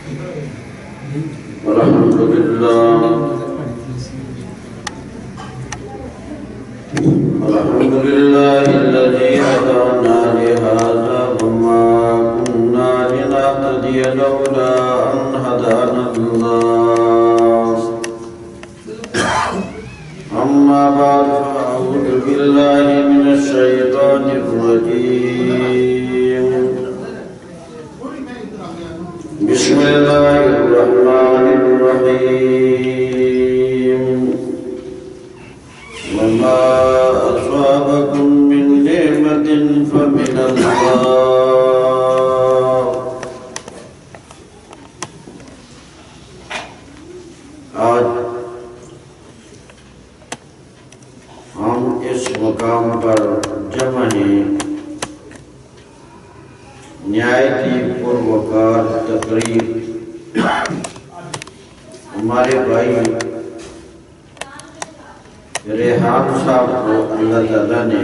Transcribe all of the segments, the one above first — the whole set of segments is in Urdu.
الحمد لله الذي هدانا لهذا وما كنا لنهتدي لولا أن هدانا الله أما بعد فأعوذ بالله من الشيطان الرجيم بسم الله الرحمن الرحيم وما أصابكم من نعمة فمن الله آج ہم اس مقام پر جمع ہیں نہایتی پروقار تقریب ہمارے بھائی ریحان صاحب کو اللہ تعالیٰ نے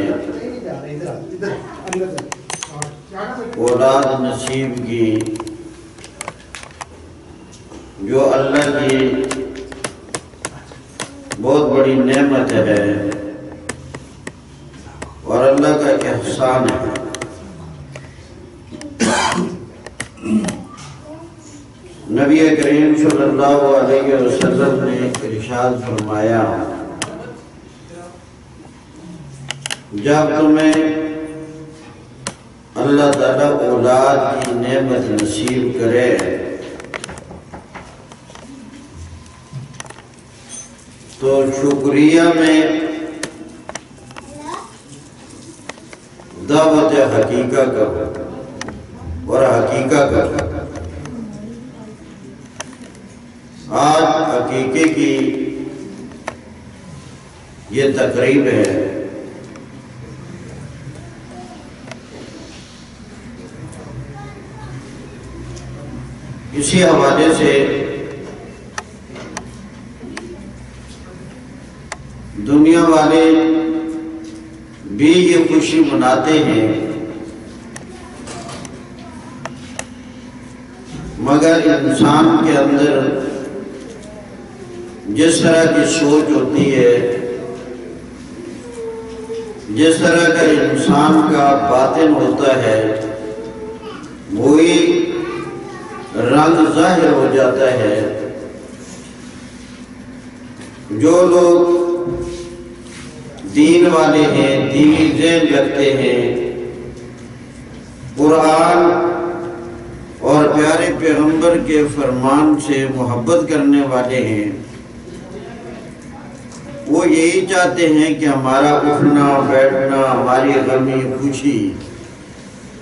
اولاد نصیب کی، جو اللہ کی بہت بڑی نعمت ہے اور اللہ کا احسان ہے۔ نبی کریم صلی اللہ علیہ وسلم نے ارشاد فرمایا، جب تمہیں اللہ تعالیٰ اولاد کی نعمت نصیب کرے تو شکریہ میں دعوت حقیقہ کرو اور حقیقہ کرو۔ آج حقیقے کی یہ تقریب ہے۔ اسی حوالے سے دنیا والے بھی یہ خوشی مناتے ہیں، مگر انسان کے اندر جس طرح کی سوچ ہوتی ہے، جس طرح کا انسان کا باطن ہوتا ہے، وہی رنگ ظاہر ہو جاتا ہے۔ جو لوگ دین والے ہیں، دینی ذہن رکھتے ہیں، قرآن اور پیارے پیغمبر کے فرمان سے محبت کرنے والے ہیں، وہ یہی چاہتے ہیں کہ ہمارا اٹھنا بیٹھنا، ہماری غمی خوشی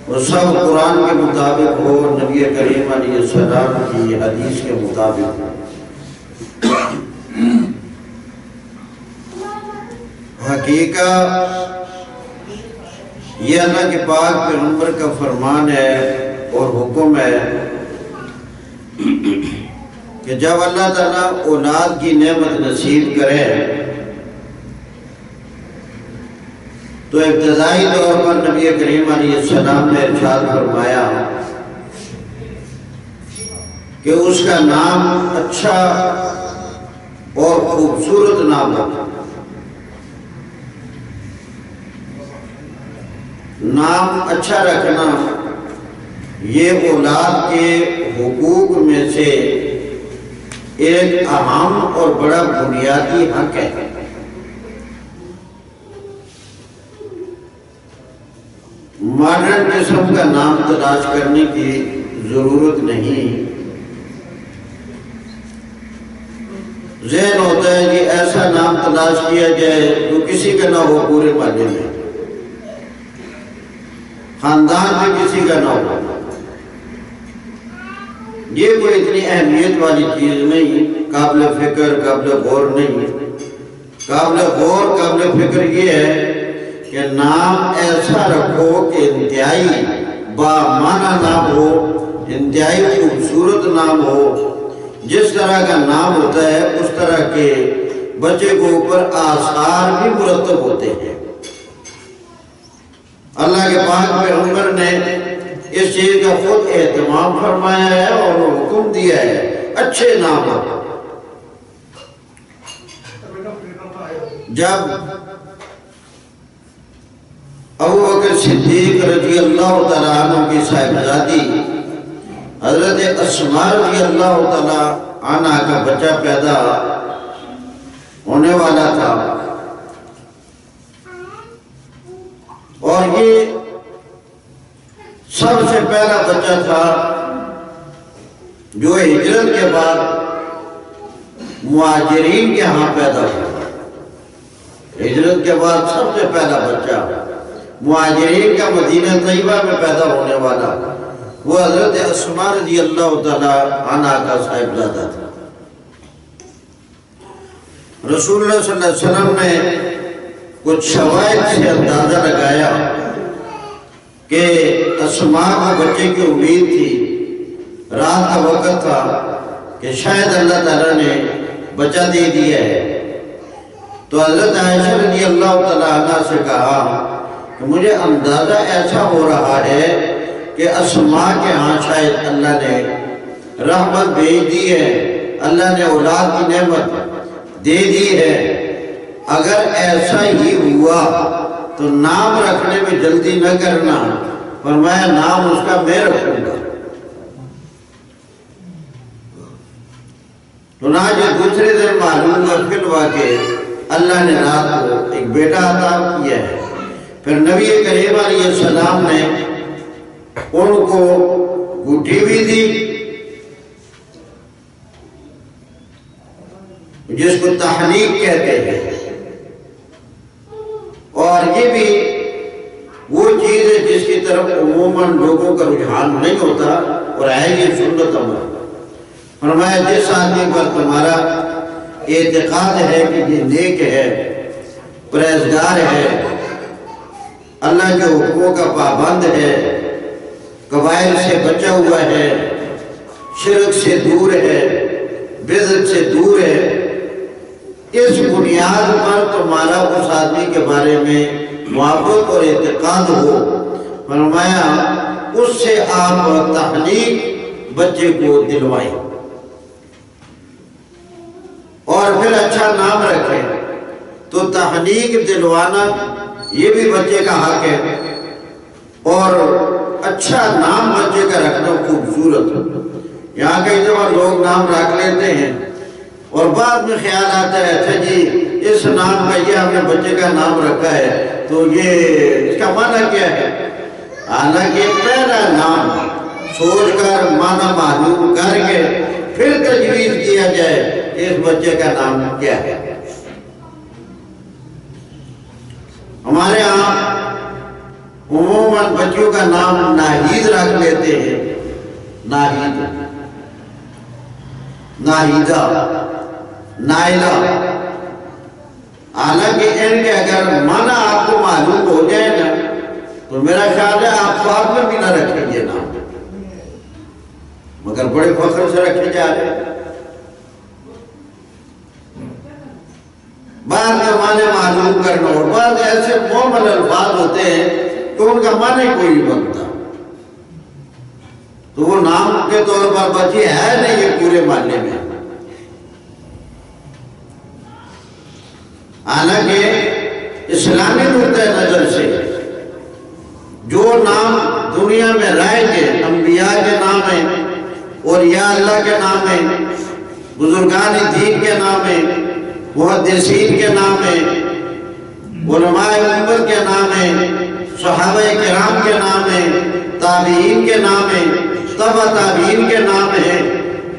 وہ سب قرآن کے مطابق ہو، نبی کریم علیہ السلام کی حدیث کے مطابق ہو۔ حقیقہ یہ اللہ کے پاک پیغمبر کا فرمان ہے اور حکم ہے کہ جب اللہ تعالیٰ اولاد کی نعمت نصیب کرے تو ابتدائی دور پر نبی کریم علیہ السلام نے ارشاد فرمایا کہ اس کا نام اچھا اور خوبصورت نام ہو۔ نام اچھا رکھنا یہ اولاد کے حقوق میں سے ایک اہم اور بڑا بنیادی حق ہے۔ ماڈرن قسم کا نام تلاش کرنے کی ضرورت نہیں۔ ذہن ہوتا ہے کہ ایسا نام تلاش کیا جائے جو کسی کا نہ ہو پورے محلے میں، خاندان میں کسی کا نہ ہو۔ یہ کوئی اتنی اہمیت والی چیز نہیں، قابل فکر قابل غور نہیں۔ قابل غور قابل فکر یہ ہے کہ نام ایسا رکھو کہ انتہائی بامعنی نام ہو، انتہائی خوبصورت نام ہو۔ جس طرح کا نام ہوتا ہے اس طرح کے بچے کو اوپر آثار بھی مرتب ہوتے ہیں۔ اللہ کے پاک پیغمبر نے اس چیز کا خود اہتمام فرمایا ہے اور حکم دیا اچھے نام ہو۔ جب ابوبکر صدیق رضی اللہ تعالیٰ عنہ کی صاحبزادی حضرت اسماء رضی اللہ تعالیٰ عنہ کا بچہ پیدا ہونے والا تھا، اور یہ سب سے پہلا بچہ تھا جو ہجرت کے بعد مہاجرین کے ہاں پیدا ہوا۔ ہجرت کے بعد سب سے پہلا بچہ مہاجرین کا مدینہ طیبہ میں پیدا ہونے والا وہ حضرت اسماء رضی اللہ تعالیٰ عنہ کا صاحبزادہ تھا۔ رسول اللہ صلی اللہ علیہ وسلم نے کچھ شواہد سے اندازہ لگایا کہ اسماء کو بچے کی امید تھی، رات کا وقت تھا کہ شاید اللہ تعالیٰ نے بچہ دے دیا ہے، تو حضرت عائشہ رضی اللہ تعالیٰ عنہ سے کہا کہ مجھے اندازہ ایسا ہو رہا ہے کہ اسماء کے ہاں شاید اللہ نے رحمت بھیج دی ہے، اللہ نے اولاد کی نعمت دے دی ہے، اگر ایسا ہی ہوا تو نام رکھنے میں جلدی نہ کرنا، فرمایا نام اس کا میں رکھوں گا۔ چنانچہ دوسرے دن معلوم ہوا فی الواقع اللہ نے رات کو ایک بیٹا عطا کیا ہے۔ پھر نبی کریم علیہ السلام نے ان کو گٹھی بھی دی جس کو تحنیق کہتے ہیں، اور یہ بھی وہ چیز ہے جس کی طرف عموماً لوگوں کا رجحان نہیں ہوتا، اور ہے یہ سنت عمل۔ فرمایا جس آدمی پر تمہارا اعتقاد ہے کہ یہ نیک ہے، پرہیزگار ہے، اللہ کے حکموں کا پابند ہے، قبائل سے بچا ہوا ہے، شرک سے دور ہے، بدعت سے دور ہے، اس بنیاد پر تمہارا اس آدمی کے بارے میں محبت اور اعتقاد ہو، فرمایا اس سے آپ تحنیق بچے کو دلوائیں اور پھر اچھا نام رکھیں۔ تو تحنیق دلوانا یہ بھی بچے کا حق ہے، اور اچھا نام بچے کا رکھنا خوبصورت۔ یہاں کئی دفعہ لوگ نام رکھ لیتے ہیں اور بعد میں خیال آتا ہے اچھا جی اس نام کا یہ ہم نے بچے کا نام رکھا ہے تو یہ اس کا معنی کیا ہے؟ حالانکہ پہلا نام سوچ کر معنی معلوم کر کے پھر تجویز کیا جائے کہ اس بچے کا نام کیا ہے۔ ہمارے ہاں عموماً بچوں کا نام ناہید رکھ لیتے ہیں، ناہید، ناہیدہ، نائلہ، حالانکہ ان کے اگر معنی آپ کو معلوم ہو جائے نا تو میرا خیال ہے آپ خواب میں بھی نہ رکھیں گے نام، مگر بڑے فخر سے رکھے جا رہے ہیں۔ بعض کا معنی معلوم کرنا، اور بعض ایسے مومن الفاظ ہوتے ہیں کہ ان کا معنی کوئی نہیں بنتا، تو وہ نام کے طور پر بچے ہے نہیں یہ پورے محلے میں۔ حالانکہ اسلامی نقطۂ نظر سے جو نام دنیا میں رائج ہے، انبیاء کے نام ہیں، اولیاء اللہ کے نام ہیں، بزرگان دین کے نام ہیں، محدثین کے نام ہیں، علماء امت کے نام ہیں، صحابہ کرام کے نام ہیں، تابعین کے نام ہیں، تبع تابعین کے نام ہیں،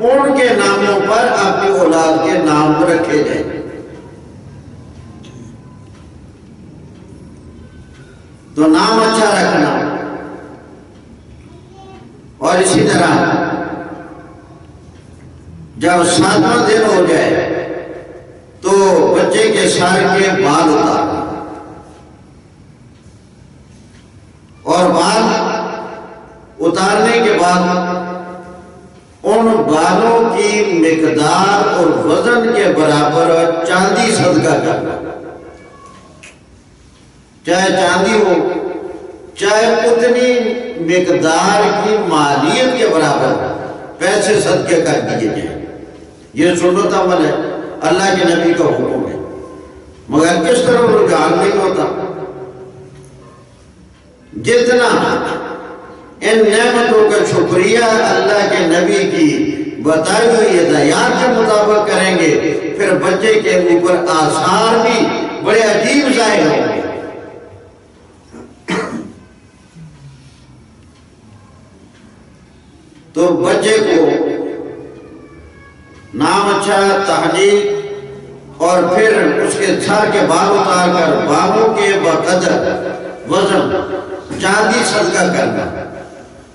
ان کے ناموں پر اپنی اولاد کے نام رکھے جائیں۔ تو نام اچھا رکھنا، اور اسی طرح جب 7واں دن ہو جائے تو بچے کے سر کے بال اتارنا، اور بال اتارنے کے بعد ان بالوں کی مقدار اور وزن کے برابر چاندی صدقہ کرنا، چاہے چاندی ہو، چاہے اتنی مقدار کی مالیت کے برابر پیسے صدقے کر دیے جائیں۔ یہ سنت عمل ہے، اللہ کے نبی کا حکم ہے، مگر کس طرح رجحان نہیں ہوتا۔ جتنا ان نعمتوں کا شکریہ اللہ کے نبی کی بتائی ہوئی ہدایات کے مطابق کریں گے، پھر بچے کے اوپر آثار بھی بڑے عجیب ظاہر ہوں گے۔ تو بچے کو نام اچھا، تحنیک، اور پھر اس کے سر کے بال اتار کر بالوں کے بقدر وزن چاندی صدقہ کرنا،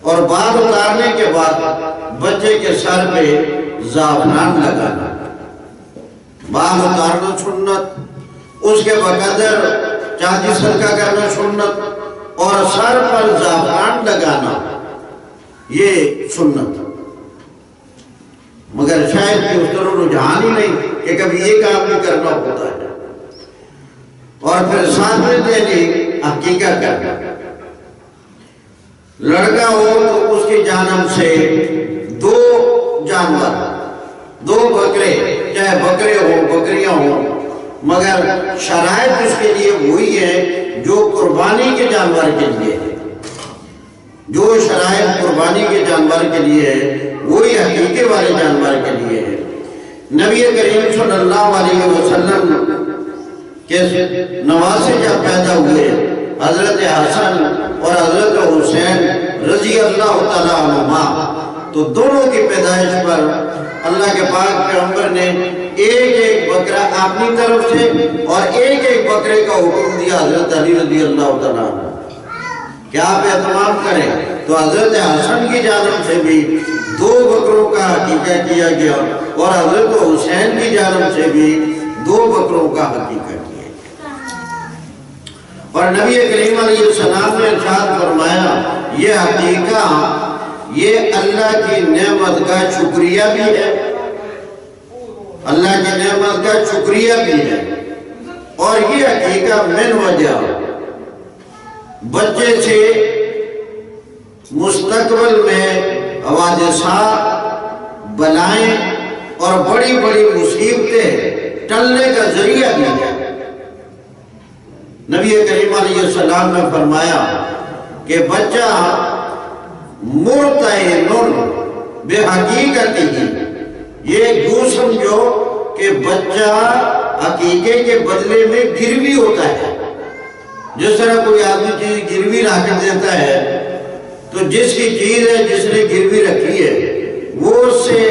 اور بال اتارنے کے بعد بچے کے سر پہ زعفران لگانا، بال اتارنا سنت، اس کے بقدر چاندی صدقہ کرنا سنت، اور سر پر زعفران لگانا یہ سنت۔ مگر شاید کہ اس طرح رجحان ہی نہیں کہ کبھی یہ کام بھی کرنا ہوتا ہے۔ اور پھر ساتھ میں دینی عقیقہ کرنا، لڑکا ہو تو اس کی جانب سے 2 جانور، 2 بکرے، چاہے بکرے ہوں بکریاں ہوں، مگر شرائط اس کے لیے وہی ہے جو قربانی کے جانور کے لیے ہے، جو شرائط قربانی کے جانور کے لیے ہے وہی عقیقے والے جانور کے لیے ہے۔ نبی کریم صلی اللہ علیہ وسلم کے نواسے جب پیدا ہوئے، حضرت حسن اور حضرت حسین رضی اللہ تعالیٰ عنہما، تو دونوں کی پیدائش پر اللہ کے پاک پیغمبر نے ایک بکرا اپنی طرف سے اور ایک بکرے کا حکم دیا حضرت علی رضی اللہ تعالیٰ عنہ کہ آپ اہتمام کریں۔ تو حضرت حسن کی جانب سے بھی 2 بکروں کا عقیقہ کیا گیا، اور حضرت حسین کی جانب سے بھی 2 بکروں کا عقیقہ کیا گیا۔ اور نبی کریم علیہ السلام نے ارشاد فرمایا یہ عقیقہ یہ اللہ کی نعمت کا شکریہ بھی ہے، اللہ کی نعمت کا شکریہ بھی ہے، اور یہ عقیقہ من وجہ بچے سے مستقبل میں حوادثات، بلائیں اور بڑی بڑی مصیبتیں ٹلنے کا ذریعہ بھی ہے۔ نبی کریم علیہ السلام نے فرمایا کہ بچہ مرتعن بحقیقت ہی، یہ یوں سمجھو کہ بچہ عقیقے کے بدلے میں گروی ہوتا ہے۔ جس طرح کوئی آدمی چیز گروی رکھ دیتا ہے تو جس کی چیز ہے جس نے گروی رکھی ہے وہ اس سے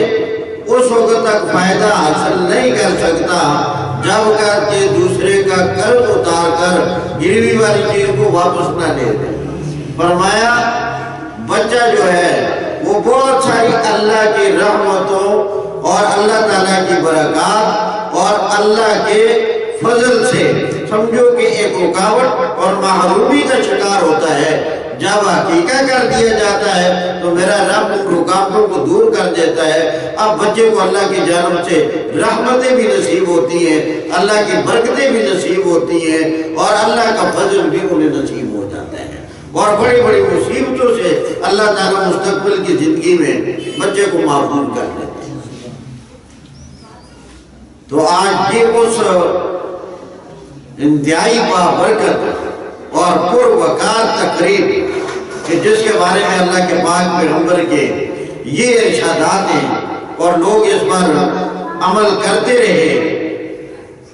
اس وقت تک فائدہ حاصل نہیں کر سکتا جب تک کہ دوسرے کا قرض اتار کر گروی والی چیز کو واپس نہ لے دے۔ فرمایا بچہ جو ہے وہ بہت ساری اللہ کی رحمتوں اور اللہ تعالیٰ کی برکات اور اللہ کے فضل سے سمجھو کہ ایک رکاوٹ اور محرومی کا شکار ہوتا ہے۔ جب عقیقہ کر دیا جاتا ہے تو میرا رب ان رکاوٹوں کو دور کر دیتا ہے۔ اب بچے کو اللہ کی جانب سے رحمتیں بھی نصیب ہوتی ہیں، اللہ کی برکتیں بھی نصیب ہوتی ہیں، اور اللہ کا فضل بھی انہیں نصیب ہو جاتا ہے، اور بڑی بڑی مصیبتوں سے اللہ تعالیٰ مستقبل کی زندگی میں بچے کو محفوظ کر دیتے ہیں۔ تو آج یہ اس انتہائی بابرکت اور پروقار تقریب کہ جس کے بارے میں اللہ کے پاک پیغمبر کے یہ ارشادات ہیں اور لوگ اس پر عمل کرتے رہے،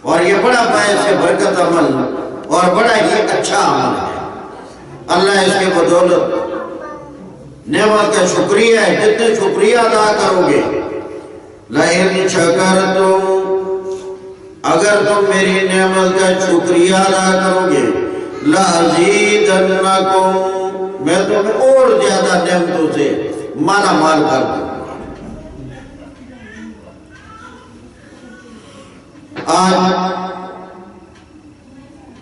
اور یہ بڑا باعث برکت عمل اور بڑا ہی اچھا عمل ہے۔ اللہ اس کے بدولت نعمت کا شکریہ ہے، جتنے شکریہ ادا کرو گے، لَإِن شَكَرْتُمْ، اگر تم میری نعمت کا شکریہ ادا کرو گے، لَأَزِيدَنَّكُمْ، میں تمہیں اور زیادہ نعمتوں سے مالا مال کر دوں گا۔ آج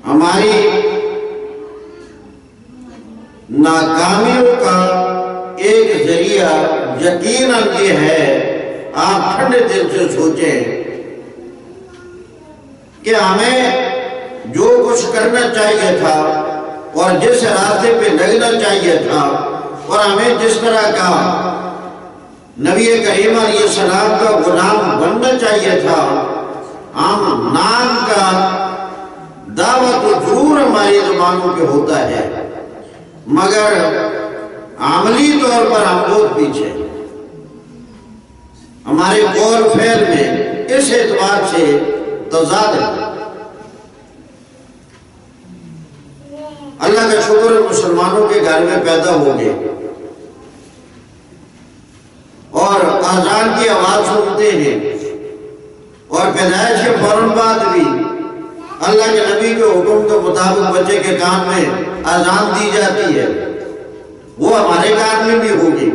ہماری ناکامیوں کا ایک ذریعہ یقیناً یہ ہے، آپ ٹھنڈے دل سے سوچیں کہ ہمیں جو کچھ کرنا چاہیے تھا اور جس راستے پہ لگنا چاہیے تھا اور ہمیں جس طرح کا نبی کریم علیہ السلام کا غلام بننا چاہیے تھا۔ ہم نام کا دعوت ضرور ہماری زبانوں پہ ہوتا ہے، مگر عملی طور پر ہم بہت پیچھے، ہمارے قول فعل میں اس اعتبار سے تضاد ہے۔ اللہ کا شکر مسلمانوں کے گھر میں پیدا ہو گئے اور اذان کی آواز سنتے ہیں، اور پیدائش کے فوراً بعد بھی اللہ کے نبی کے حکم کے مطابق بچے کے کان میں اذان دی جاتی ہے، وہ ہمارے کان میں بھی ہوگی،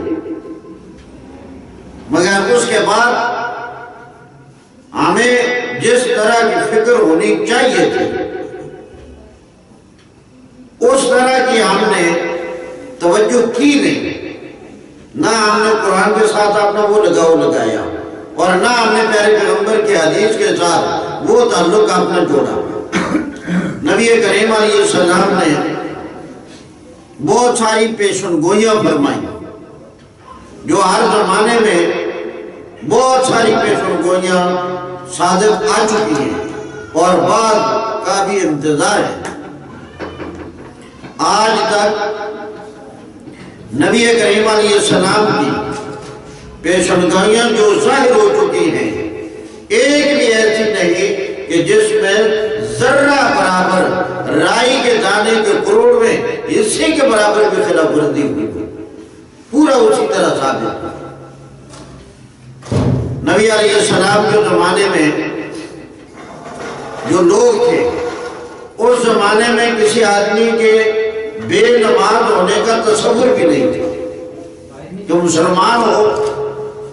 مگر اس کے بعد ہمیں جس طرح کی فکر ہونی چاہیے تھی اس طرح کی ہم نے توجہ کی نہیں، نہ ہم نے قرآن کے ساتھ اپنا وہ لگایا اور نہ ہم نے پیارے پیغمبر کی حدیث کے ساتھ وہ تعلق اپنا جوڑا۔ نبی کریم علیہ السلام نے بہت ساری پیشن گوئیاں فرمائی، جو ہر زمانے میں بہت ساری پیشن گوئیاں صادق آ چکی ہیں اور بعد کا بھی انتظار ہے۔ آج تک نبی کریم علیہ السلام کی پیشن گوئیاں جو ظاہر ہو چکی ہیں، ایک بھی ایسی نہیں کہ جس میں ذرہ برابر رائی کے دانے کے کروڑویں حصے کے برابر بھی خلاف ورزی ہوئی، پورا اسی طرح ثابت ہے۔ نبی علیہ السلام کے زمانے میں جو لوگ تھے، اس زمانے میں کسی آدمی کے بے نماز ہونے کا تصور بھی نہیں تھا، جو مسلمان ہو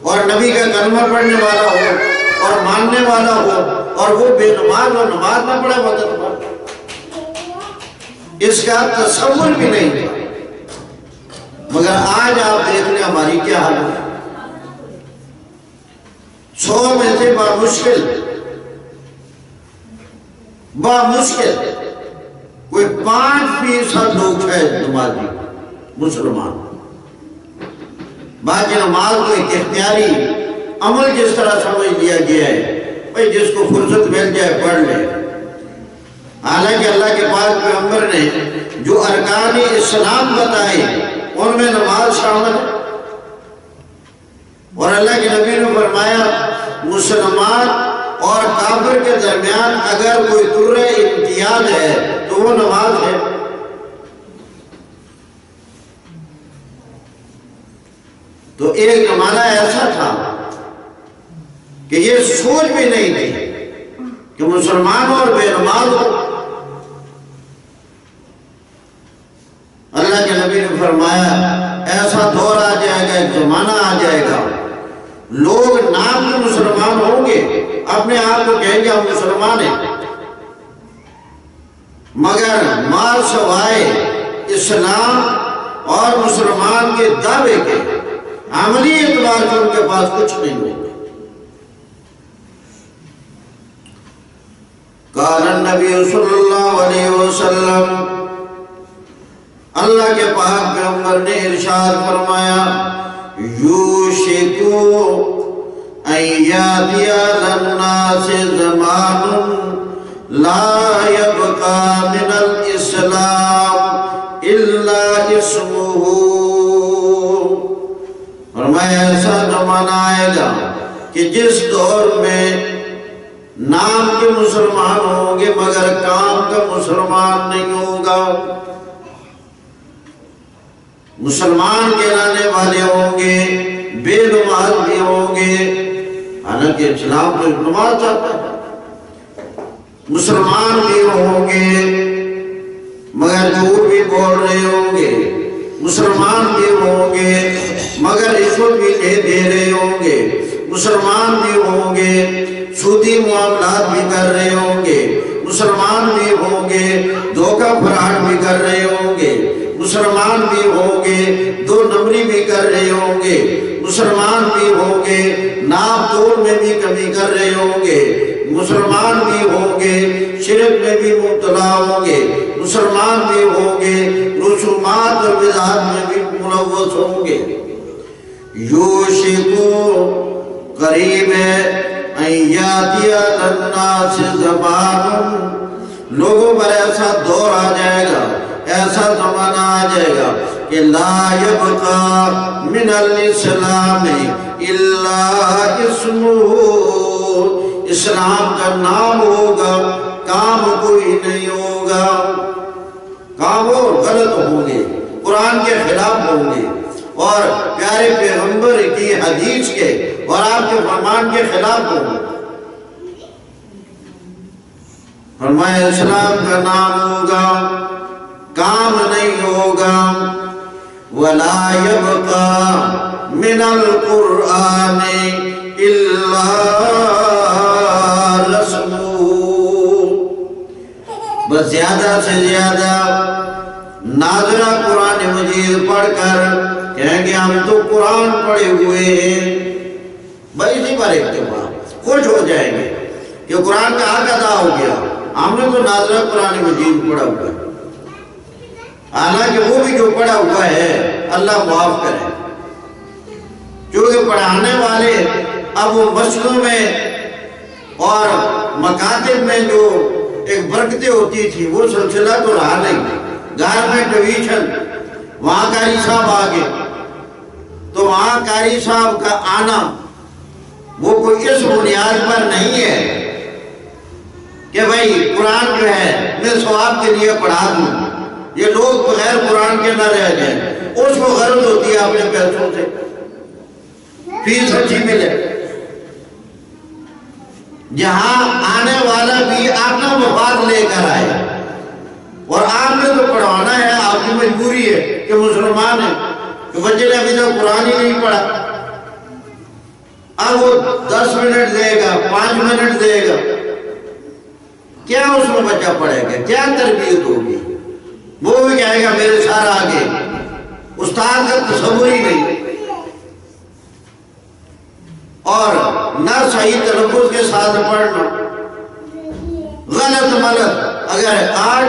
اور نبی کا کلمہ پڑھنے والا ہو اور ماننے والا ہو اور وہ بے نماز اور نماز نہ پڑھے وقت پر، اس کا تصور بھی نہیں تھا۔ مگر آج آپ دیکھ لیں ہماری کیا حال ہے۔ 100 میں سے بامشکل کوئی 5% لوگ ہے نمازی مسلمان، باقی نماز کو ایک اختیاری عمل جس طرح سمجھ لیا گیا ہے، بھئی جس کو فرصت مل جائے پڑھ لے۔ حالانکہ اللہ کے پاک پیغمبر نے جو ارکان اسلام بتائے ان میں نماز شامل ہے، اور اللہ کے نبی نے فرمایا مسلمان اور کافر کے درمیان اگر کوئی طرح امتیاز ہے تو وہ نماز ہے۔ تو ایک زمانہ ایسا تھا کہ یہ سوچ بھی نہیں تھی کہ مسلمان اور بے نماز ہو۔ اللہ کے نبی نے فرمایا ایسا دور آ جائے گا، ایک زمانہ آ جائے گا، لوگ نام کے مسلمان ہوں گے، اپنے آپ کو کہیں گے ہم مسلمان ہیں، مگر مال سوائے اسلام اور مسلمان کے دعوے کے عملی اعتبار سے ان کے پاس کچھ نہیں ہوگا۔ قال النبی صلی اللہ علیہ وسلم، اللہ کے پاک پیغمبر نے ارشاد فرمایا یوشکو ان یاتی علی الناس زمان لا یبقى من الاسلام الا اسمہ، فرمایا ایسا زمانہ آئے گا کہ جس دور میں نام کے مسلمان ہوں گے مگر کام کا مسلمان نہیں ہوگا، مسلمان کہلانے والے ہوں گے، بے نماز بھی ہوں گے، حالانکہ اسلام تو نماز چاہتا ہے، مسلمان بھی ہوں گے مگر جھوٹ بھی بول رہے ہوں گے، مسلمان بھی ہوں گے مگر رشوت بھی دے رہے ہوں گے، مسلمان بھی ہوں گے سودی معاملات بھی کر رہے ہوں گے، مسلمان بھی ہوں گے دھوکہ فراڈ بھی کر رہے ہوں گے، مسلمان بھی ہوں گے 2 نمبری بھی کر رہے ہوں گے، مسلمان بھی ہوں گے ناپ توڑ میں بھی کمی کر رہے ہوں گے، مسلمان بھی ہوں گے شرک میں بھی مبتلا ہوں گے، مسلمان بھی ہوں گے رسومات اور بدعات میں بھی ملوث ہوں گے، یوشکو قریب ہے ایاتی للناس زمان، لوگوں پر ایسا دور آ جائے گا، ایسا زمانہ آ جائے گا کہ لا یبقا من الاسلام الا اسمہ، اسلام کا نام ہوگا، کام کوئی نہیں ہوگا، کام اور غلط ہوں گے، قرآن کے خلاف ہوں گے، اور پیارے پیغمبر کی حدیث کے اور آپ کے فرمان کے خلاف ہوں گے۔ فرمایا اسلام کا نام ہوگا، کام نہیں ہوگا۔ وَلَا يَبْقَى مِنَ الْقُرْآنِ إِلَّا رَسْمُهُ، بس زیادہ سے زیادہ ناظرہ قرآن مجید پڑھ کر کہیں گے ہم تو قرآن پڑھے ہوئے ہیں، بھائی اسی پر اکتفا، خوش ہو جائیں گے کہ قرآن کا حق ادا ہو گیا، ہم نے تو ناظرہ قرآن مجید پڑھا ہوا ہے۔ حالانکہ وہ بھی جو پڑھا ہوا ہے اللہ معاف کرے، کیونکہ پڑھانے والے اب وہ مسجدوں میں اور مکاتب میں جو ایک برکتیں ہوتی تھی وہ سلسلہ تو رہا نہیں، گارمنٹ ڈویژن، وہاں قاری صاحب آگے، تو وہاں قاری صاحب کا آنا وہ کوئی اس بنیاد پر نہیں ہے کہ بھائی قرآن جو ہے میں ثواب کے لیے پڑھا دوں، یہ لوگ بغیر قرآن کے نہ رہ جائیں، اس کو غرض ہوتی ہے اپنے پیسوں سے فیس اچھی ملے، جہاں آنے والا بھی اپنا مفاد لے کر آئے، اور آپ نے تو پڑھانا ہے، آپ کی مجبوری ہے کہ مسلمان ہیں کہ بچے نے ابھی تک قرآن ہی نہیں پڑھا، اب وہ 10 منٹ دے گا، 5 منٹ دے گا، کیا اس میں بچہ پڑھے گا، کیا تربیت ہوگی؟ وہ بھی کہے گا میرے سارا آگے، استاد کا تصور ہی نہیں، اور نہ صحیح تلفظ کے ساتھ پڑھنا، غلط ملت، اگر آج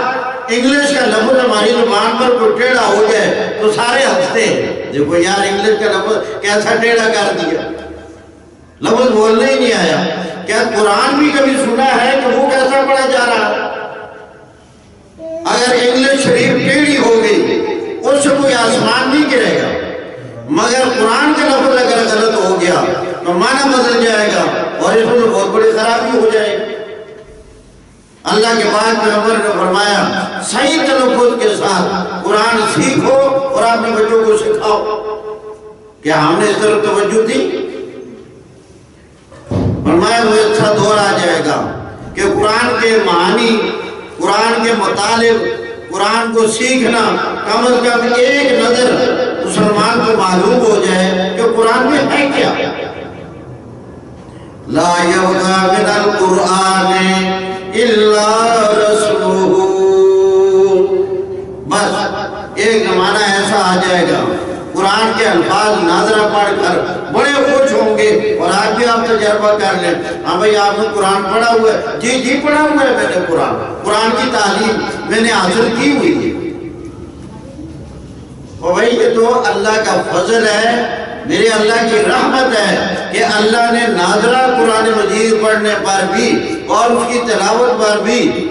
انگلش کا لفظ ہماری زبان پر کوئی ٹیڑھا ہو جائے تو سارے ہنستے ہیں، دیکھو یار انگلش کا لفظ کیسا ٹیڑھا کر دیا، لفظ بولنا ہی نہیں آیا۔ کیا قرآن بھی کبھی سنا ہے کہ وہ کیسا پڑھا جا رہا ہے؟ اگر انگلش شریف ٹیڑھی ہو گئی اس سے کوئی آسمان نہیں گرے گا، مگر قرآن کا لفظ اگر غلط ہو گیا تو معنی بدل جائے گا اور اس میں بہت بڑی خرابی ہو جائے گی۔ اللہ کے بعد پیغمبر نے فرمایا صحیح تلفظ کے ساتھ قرآن سیکھو اور اپنے بچوں کو سکھاؤ۔ کیا ہم نے اس طرف توجہ دی؟ فرمایا وہ اچھا دور آ جائے گا کہ قرآن کے معانی، قرآن کے مطالب، قرآن کو سیکھنا کم از کم ایک نظر مسلمان کو معلوم ہو جائے کہ قرآن میں ہے کیا۔ لا یبقى من القرآن الا رسمہ، بس ایک زمانہ ایسا آ جائے گا قرآن کے الفاظ ناظرہ پڑھ کر بڑے خوش ہوں گے، اور آج بھی آپ تجربہ کر لیں، ہاں بھئی آپ نے قرآن پڑھا ہوا ہے، جی جی پڑھا ہوا ہے میں نے قرآن کی تعلیم میں نے حاصل کی ہوئی ہے۔ اور بھئی یہ تو اللہ کا فضل ہے، میرے اللہ کی رحمت ہے کہ اللہ نے ناظرہ قرآن مجید پڑھنے پر بھی اور اس کی تلاوت پر بھی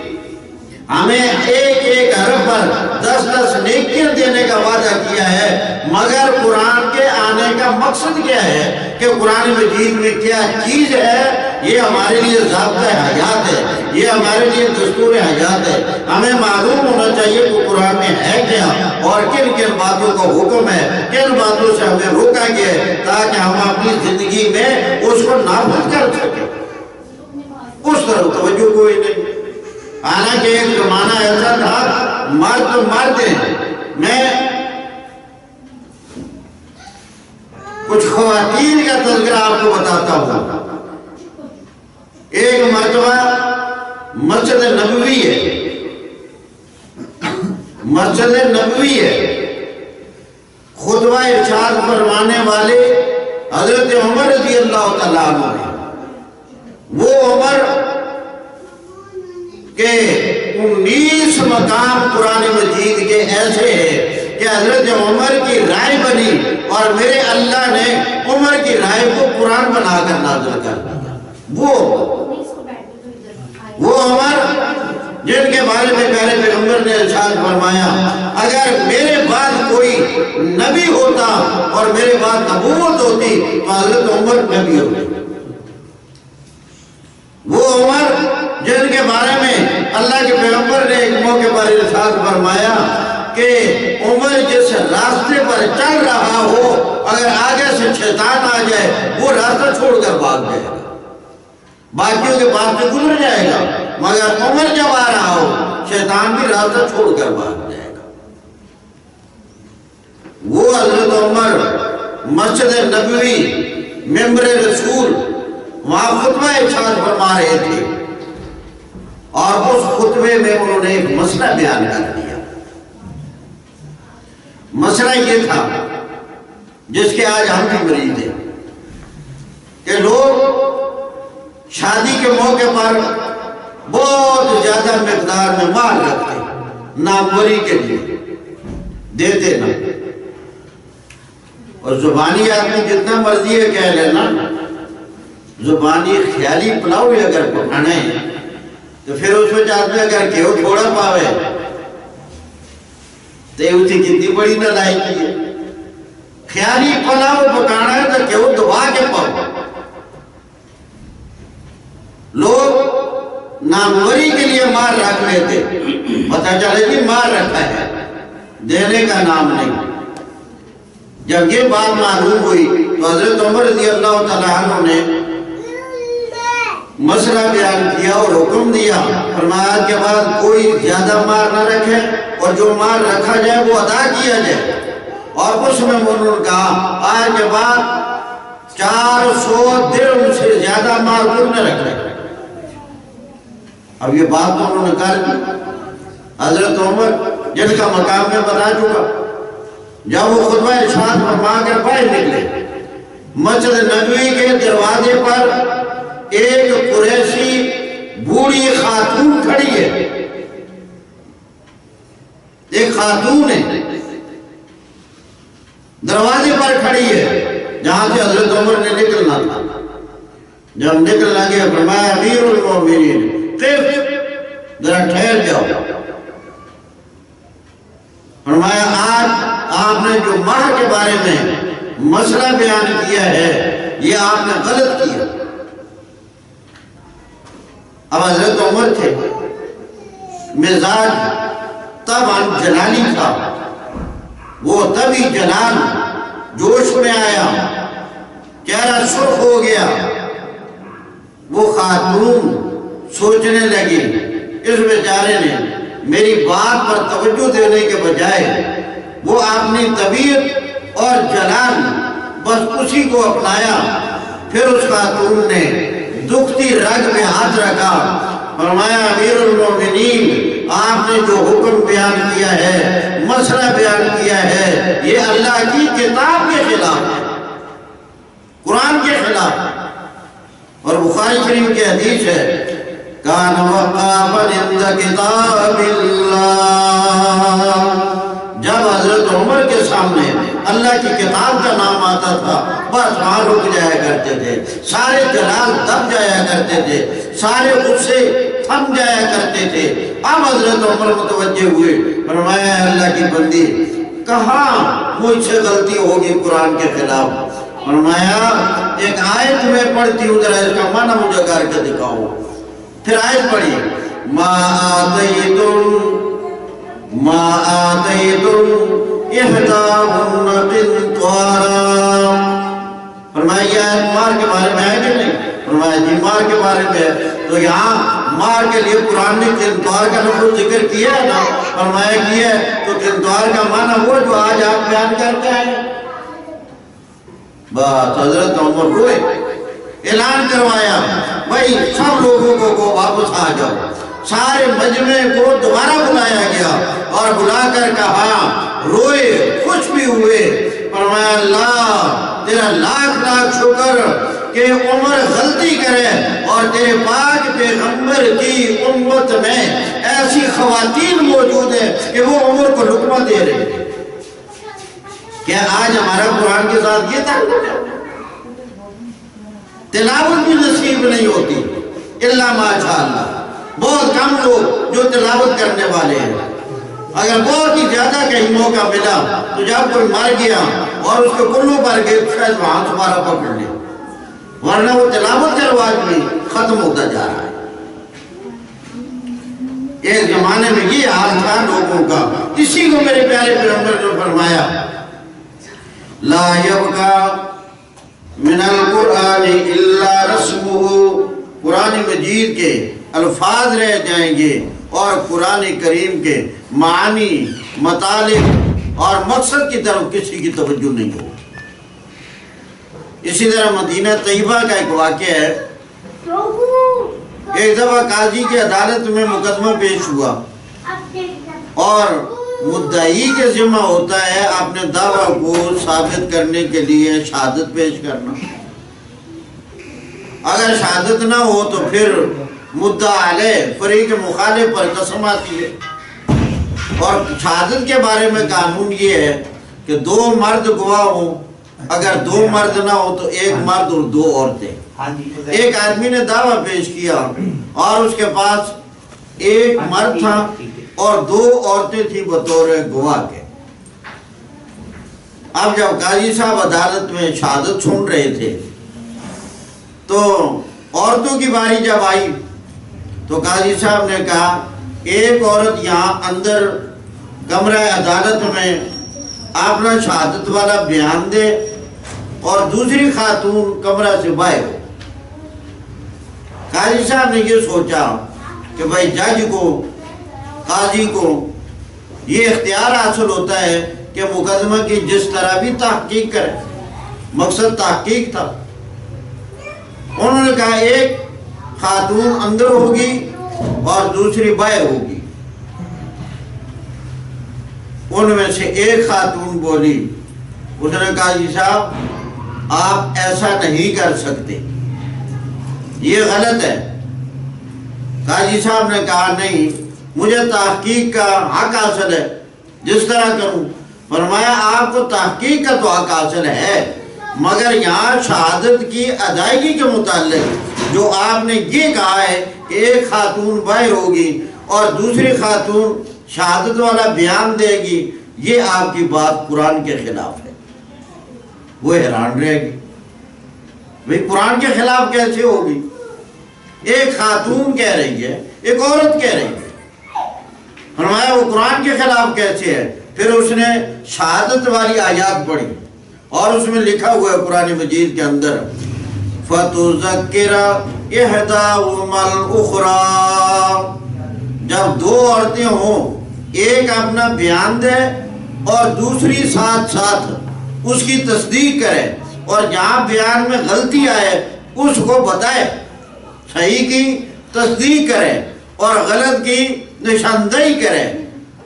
ہمیں ایک ایک حرف پر 10 نیکیاں دینے کا وعدہ کیا ہے، مگر قرآن کے آنے کا مقصد کیا ہے کہ قرآن مجید میں کیا چیز ہے، یہ ہمارے لیے ضابطہ حیات ہے، یہ ہمارے لیے دستور حیات ہے۔ ہمیں معلوم ہونا چاہیے کہ قرآن میں ہے کیا اور کن کن باتوں کا حکم ہے، کن باتوں سے ہمیں روکا گیا ہے، تاکہ ہم اپنی زندگی میں اس کو نافذ کر سکیں۔ اس طرح توجہ کوئی نہیں۔ حالانکہ ایک زمانہ ایسا تھا مرد تو مرد ہیں، میں کچھ خواتین کا تذکرہ آپ کو بتاتا ہوں۔ ایک مرتبہ مسجد نبوی ہے، خطبہ ارشاد فرمانے والے حضرت عمر رضی اللہ تعالیٰ عنہ ہیں۔ وہ عمر کہ 19 مقام قرآن مجید کے ایسے ہیں کہ حضرت عمر کی رائے بنی اور میرے اللہ نے عمر کی رائے کو قرآن بنا کر نازل کر دیا۔ وہ عمر جن کے بارے میں پیارے پیغمبر نے ارشاد فرمایا اگر میرے بعد کوئی نبی ہوتا اور میرے بعد نبوت ہوتی تو حضرت عمر نبی ہوتے۔ وہ عمر جن کے بارے میں اللہ کے پیغمبر نے ایک موقع پر ارشاد فرمایا کہ عمر جس راستے پر چل رہا ہو اگر آگے سے شیطان آ جائے وہ راستہ چھوڑ کر بھاگ جائے گا، باقیوں کے پاس سے گزر جائے گا، مگر عمر جب آ رہا ہو شیطان بھی راستہ چھوڑ کر بھاگ جائے گا۔ وہ حضرت عمر مسجد نبوی ممبر رسول وہاں خطبہ ارشاد فرما رہے تھے اور اس خطبے میں انہوں نے ایک مسئلہ بیان کر دیا۔ مسئلہ یہ تھا جس کے آج ہم بھی مریض ہیں کہ لوگ شادی کے موقع پر بہت زیادہ مقدار میں مال رکھتے ناموری کے لیے دیتے نہ، اور زبانی آدمی جتنا مرضی ہے کہہ لینا، زبانی خیالی پلاؤ بھی اگر پکانا ہے تو پھر اس میں آدمی اگر کہو تھوڑا پاوے تو اس کی کتنی بڑی نالائکی ہے۔ خیالی پلاؤ پکانا ہے تو کہو دبا کے پاؤ۔ لوگ ناموری کے لیے مال رکھ لیتے، پتہ چلے جی مال رکھا ہے، دینے کا نام نہیں۔ جب یہ بات معلوم ہوئی تو حضرت عمر رضی اللہ تعالیٰ عنہ نے مسئلہ بیان کیا اور حکم دیا، فرمایا کے بعد کوئی زیادہ مال نہ رکھے اور جو مال رکھا جائے وہ ادا کیا جائے، اور اس میں انہوں نے کہا آج کے بعد 400 درہم سے زیادہ مال نہ رکھے۔ اب یہ بات تو انہوں نے کر دی، حضرت عمر جن کا مقام میں بتا چکا، جب وہ خطبہ ارشاد فرما کر باہر نکلے، مسجد نبوی کے دروازے پر ایک قریشی بوڑھی خاتون کھڑی ہے، ایک خاتون ہے دروازے پر کھڑی ہے جہاں سے حضرت عمر نے نکلنا تھا۔ جب نکل لگے فرمایا امیر المومنین قف، ذرا ٹھہر جاؤ۔ فرمایا آج آپ نے جو مہر کے بارے میں مسئلہ بیان کیا ہے یہ آپ نے غلط کیا۔ اب حضرت عمر تھے، مزاج طبعاً جلالی تھا، وہ تبھی جلال جوش میں آیا، چہرہ سرخ ہو گیا۔ وہ خاتون سوچنے لگی اس بیچارے نے میری بات پر توجہ دینے کے بجائے وہ اپنی طبیعت اور جلال بس اسی کو اپنایا۔ پھر اس خاتون نے دکھتی رگ میں ہاتھ رکھا، فرمایا امیر المومنین آپ نے جو حکم بیان کیا ہے، مسئلہ بیان کیا ہے، یہ اللہ کی کتاب کے خلاف ہے، قرآن کے خلاف ہے۔ اور بخاری شریف کی حدیث ہے کان وقافا عند کتاب اللہ، جب حضرت عمر کے سامنے اللہ کی کتاب کا نام آتا تھا بس وہاں رک جایا کرتے تھے، سارے جلال دب جایا کرتے تھے، سارے غصے تھم جایا کرتے تھے۔ اب حضرت عمر متوجہ ہوئے، فرمایا اللہ کی بندی کہاں مجھ سے غلطی ہوگی قرآن کے خلاف؟ فرمایا ایک آیت میں پڑھتی ہوں، ذرا اس کا معنی مجھے کر کے دکھاؤ۔ پھر آیت پڑھی ما آتیتم احداہن قنطارا، فرمایا یہ آیت مار کے بارے میں ہے کہ نہیں؟ فرمایا جی مار کے بارے میں ہے۔ تو یہاں مار کے لیے قرآن نے قنطار کا لفظ ذکر کیا ہے نا؟ فرمایا کیا ہے، تو قنطار کا معنی وہ جو آج آپ بیان کرتے ہیں۔ بس حضرت عمر روئے، اعلان کروایا بھائی سب لوگوں کو واپس آ جاؤ۔ سارے مجمع کو دوبارہ بلایا گیا اور بلا کر کہا، روئے خوش بھی ہوئے، فرمایا اللہ تیرا لاکھ لاکھ شکر کہ عمر غلطی کرے اور تیرے پاک پیغمبر کی امت میں ایسی خواتین موجود ہیں کہ وہ عمر کو لقمہ دے رہے ہیں۔ کہ آج ہمارا قرآن کے ساتھ یہ تعلق ہے؟ تلاوت بھی نصیب نہیں ہوتی الا ماشاءاللہ، بہت کم لوگ جو تلاوت کرنے والے ہیں۔ اگر بہت ہی زیادہ کہیں موقع ملا تو جب کوئی مر گیا اور اس کے کلو پر گئے شاید وہاں تمہارا پکڑ لیا، ورنہ وہ تلاوت کا رواج بھی ختم ہوتا جا رہا ہے۔ ایک زمانے میں یہ حال تھا لوگوں کا، اسی کو میرے پیارے پیغمبر نے فرمایا لا یبقى من القرآن الا رسمه، قرآن مجید کے الفاظ رہ جائیں گے اور قرآن کریم کے معانی، مطالب اور مقصد کی طرف کسی کی توجہ نہیں ہو۔ اسی طرح مدینہ طیبہ کا ایک واقعہ ہے، ایک دفعہ قاضی کی عدالت میں مقدمہ پیش ہوا اور مدعی کے ذمہ ہوتا ہے اپنے دعویٰ کو ثابت کرنے کے لیے شہادت پیش کرنا۔ اگر شہادت نہ ہو تو پھر مدعا علیہ فریق مخالف پر قسم آتی ہے، اور شہادت کے بارے میں قانون یہ ہے کہ 2 مرد گواہ ہوں، اگر 2 مرد نہ ہو تو 1 مرد اور 2 عورتیں۔ ایک آدمی نے دعویٰ پیش کیا اور اس کے پاس 1 مرد تھا اور 2 عورتیں تھیں بطور گواہ کے۔ اب جب قاضی صاحب عدالت میں شہادت سن رہے تھے تو عورتوں کی باری جب آئی تو قاضی صاحب نے کہا ایک عورت یہاں اندر کمرہ عدالت میں اپنا شہادت والا بیان دے اور دوسری خاتون کمرہ سے باہر ہو۔ قاضی صاحب نے یہ سوچا کہ بھائی جج کو، قاضی کو یہ اختیار حاصل ہوتا ہے کہ مقدمہ کی جس طرح بھی تحقیق کرے، مقصد تحقیق تھا۔ انہوں نے کہا ایک خاتون اندر ہوگی اور دوسری باہر ہوگی۔ ان میں سے ایک خاتون بولی، اس نے کہا جی صاحب آپ ایسا نہیں کر سکتے، یہ غلط ہے۔ قاضی صاحب نے کہا نہیں، مجھے تحقیق کا حق حاصل ہے، جس طرح کروں۔ فرمایا آپ کو تحقیق کا تو حق حاصل ہے، مگر یہاں شہادت کی ادائیگی کے متعلق جو آپ نے یہ کہا ہے کہ ایک خاتون باہر ہوگی اور دوسری خاتون شہادت والا بیان دے گی، یہ آپ کی بات قرآن کے خلاف ہے۔ وہ حیران رہے گی، بھئی قرآن کے خلاف کیسے ہوگی؟ ایک خاتون کہہ رہی ہے، ایک عورت کہہ رہی ہے۔ فرمایا وہ قرآن کے خلاف کیسے ہے؟ پھر اس نے شہادت والی آیات پڑھی اور اس میں لکھا ہوا ہے قرآن مجید کے اندر فَتُذَكِّرَ إِحْدَاهُمَا الْأُخْرَى، جب 2 عورتیں ہوں، ایک اپنا بیان دے اور دوسری ساتھ ساتھ اس کی تصدیق کرے، اور جہاں بیان میں غلطی آئے اس کو بتائے، صحیح کی تصدیق کرے اور غلط کی نشاندہی کرے۔